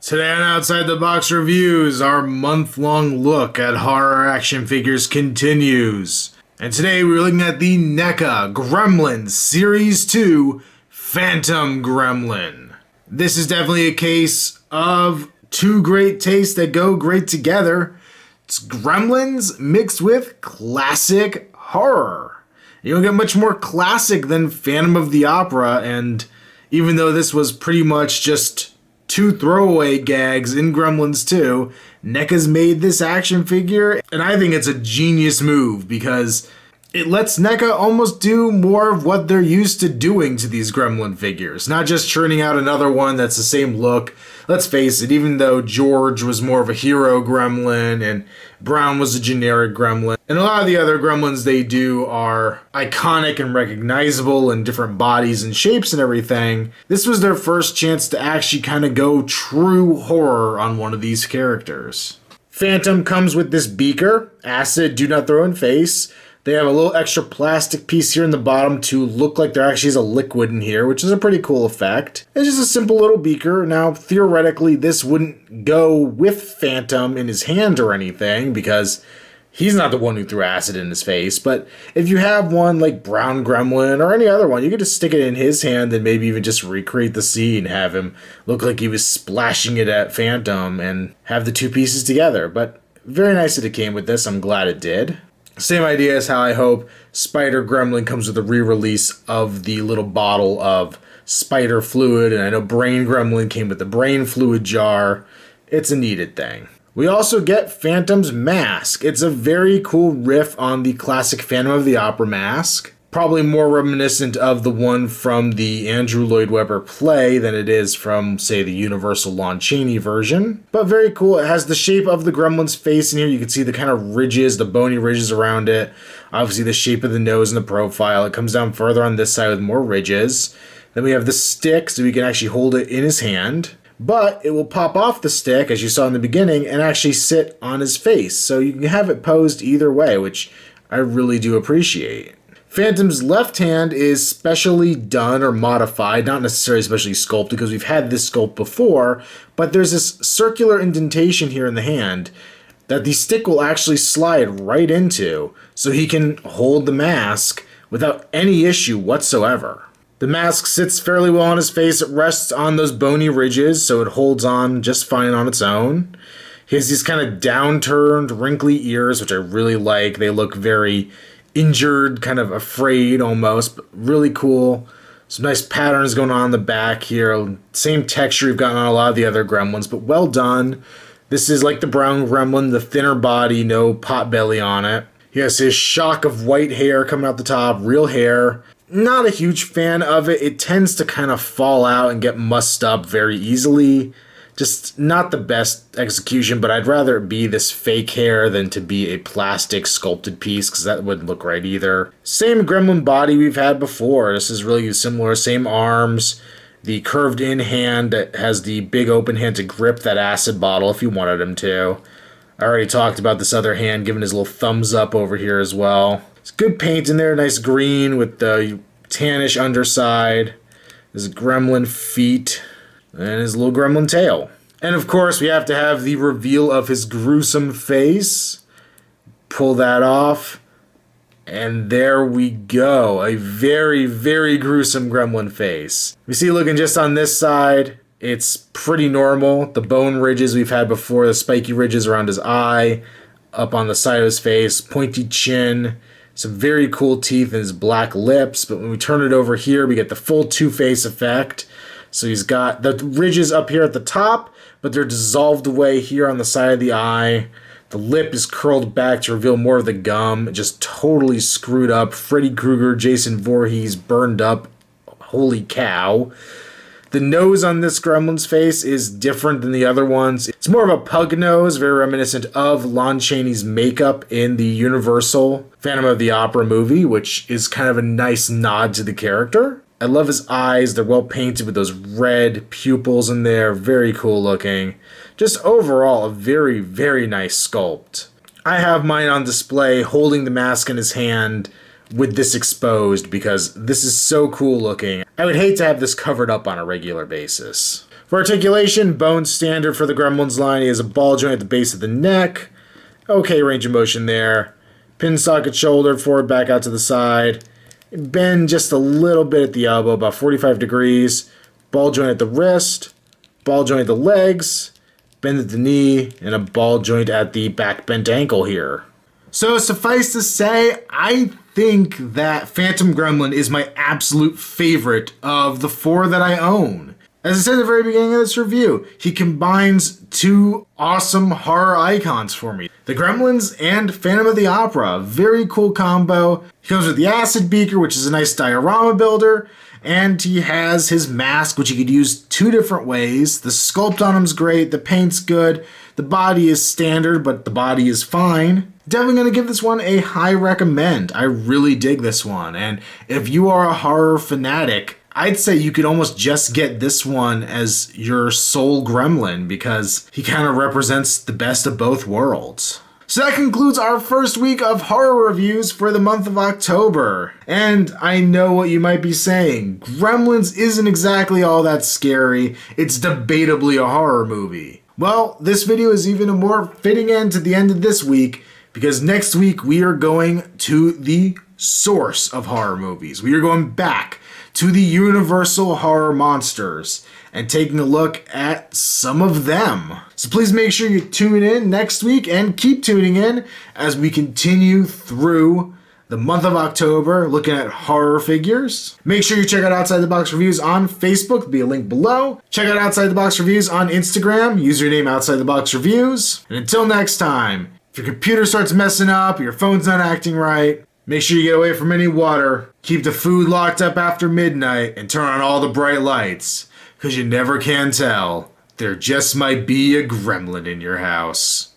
Today on Outside the Box Reviews, our month-long look at horror action figures continues. And today we're looking at the NECA Gremlins Series 2 Phantom Gremlin. This is definitely a case of two great tastes that go great together. It's Gremlins mixed with classic horror. You don't get much more classic than Phantom of the Opera, and even though this was pretty much just two throwaway gags in Gremlins 2, NECA's made this action figure, and I think it's a genius move because it lets NECA almost do more of what they're used to doing to these Gremlin figures, not just churning out another one that's the same look. Let's face it, even though George was more of a hero Gremlin and Brown was a generic Gremlin, and a lot of the other Gremlins they do are iconic and recognizable in different bodies and shapes and everything, this was their first chance to actually kind of go true horror on one of these characters. Phantom comes with this beaker, acid, do not throw in face. They have a little extra plastic piece here in the bottom to look like there actually is a liquid in here, which is a pretty cool effect. It's just a simple little beaker. Now, theoretically, this wouldn't go with Phantom in his hand or anything, because he's not the one who threw acid in his face. But if you have one like Brown Gremlin or any other one, you could just stick it in his hand and maybe even just recreate the scene, have him look like he was splashing it at Phantom and have the two pieces together. But very nice that it came with this. I'm glad it did. Same idea as how I hope Spider Gremlin comes with a re-release of the little bottle of spider fluid, and I know Brain Gremlin came with the brain fluid jar. It's a needed thing. We also get Phantom's mask. It's a very cool riff on the classic Phantom of the Opera mask. Probably more reminiscent of the one from the Andrew Lloyd Webber play than it is from, say, the Universal Lon Chaney version. But very cool. It has the shape of the Gremlin's face in here. You can see the kind of ridges, the bony ridges around it. Obviously the shape of the nose and the profile. It comes down further on this side with more ridges. Then we have the stick, so we can actually hold it in his hand. But it will pop off the stick, as you saw in the beginning, and actually sit on his face. So you can have it posed either way, which I really do appreciate. Phantom's left hand is specially done or modified, not necessarily specially sculpted because we've had this sculpt before, but there's this circular indentation here in the hand that the stick will actually slide right into so he can hold the mask without any issue whatsoever. The mask sits fairly well on his face. It rests on those bony ridges, so it holds on just fine on its own. He has these kind of downturned, wrinkly ears, which I really like. They look very injured, kind of afraid almost, but really cool. Some nice patterns going on in the back here. Same texture you've gotten on a lot of the other Gremlins, but well done. This is like the Brown Gremlin, the thinner body, no pot belly on it. He has his shock of white hair coming out the top, real hair. Not a huge fan of it. It tends to kind of fall out and get mussed up very easily. Just not the best execution, but I'd rather it be this fake hair than to be a plastic sculpted piece, because that wouldn't look right either. Same Gremlin body we've had before. This is really similar. Same arms. The curved in hand that has the big open hand to grip that acid bottle if you wanted him to. I already talked about this other hand giving his little thumbs up over here as well. It's good paint in there. Nice green with the tannish underside. His Gremlin feet. And his little Gremlin tail. And of course, we have to have the reveal of his gruesome face. Pull that off. And there we go. A very, very gruesome Gremlin face. We see looking just on this side, it's pretty normal. The bone ridges we've had before, the spiky ridges around his eye, up on the side of his face, pointy chin, some very cool teeth and his black lips. But when we turn it over here, we get the full two-face effect. So he's got the ridges up here at the top, but they're dissolved away here on the side of the eye. The lip is curled back to reveal more of the gum. Just totally screwed up. Freddy Krueger, Jason Voorhees, burned up. Holy cow. The nose on this Gremlin's face is different than the other ones. It's more of a pug nose, very reminiscent of Lon Chaney's makeup in the Universal Phantom of the Opera movie, which is kind of a nice nod to the character. I love his eyes. They're well painted with those red pupils in there. Very cool looking. Just overall, a very, very nice sculpt. I have mine on display holding the mask in his hand with this exposed because this is so cool looking. I would hate to have this covered up on a regular basis. For articulation, bone standard for the Gremlins line. He has a ball joint at the base of the neck. Okay range of motion there. Pin socket shoulder, forward, back out to the side. Bend just a little bit at the elbow, about 45 degrees. Ball joint at the wrist. Ball joint at the legs. Bend at the knee. And a ball joint at the back bent ankle here. So suffice to say, I think that Phantom Gremlin is my absolute favorite of the 4 that I own. As I said at the very beginning of this review, he combines 2 awesome horror icons for me. The Gremlins and Phantom of the Opera. Very cool combo. He comes with the acid beaker, which is a nice diorama builder. And he has his mask, which he could use 2 different ways. The sculpt on him's great. The paint's good. The body is standard, but the body is fine. Definitely going to give this one a high recommend. I really dig this one. And if you are a horror fanatic, I'd say you could almost just get this one as your sole Gremlin because he kind of represents the best of both worlds. So that concludes our first week of horror reviews for the month of October. And I know what you might be saying. Gremlins isn't exactly all that scary. It's debatably a horror movie. Well, this video is even a more fitting end to the end of this week because next week we are going to the source of horror movies. We are going back to the Universal horror monsters and taking a look at some of them. So please make sure you tune in next week and keep tuning in as we continue through the month of October looking at horror figures. Make sure you check out Outside the Box Reviews on Facebook. There'll be a link below. Check out Outside the Box Reviews on Instagram. Username Outside the Box Reviews. And until next time, if your computer starts messing up, or your phone's not acting right, make sure you get away from any water, keep the food locked up after midnight, and turn on all the bright lights, because you never can tell. There just might be a gremlin in your house.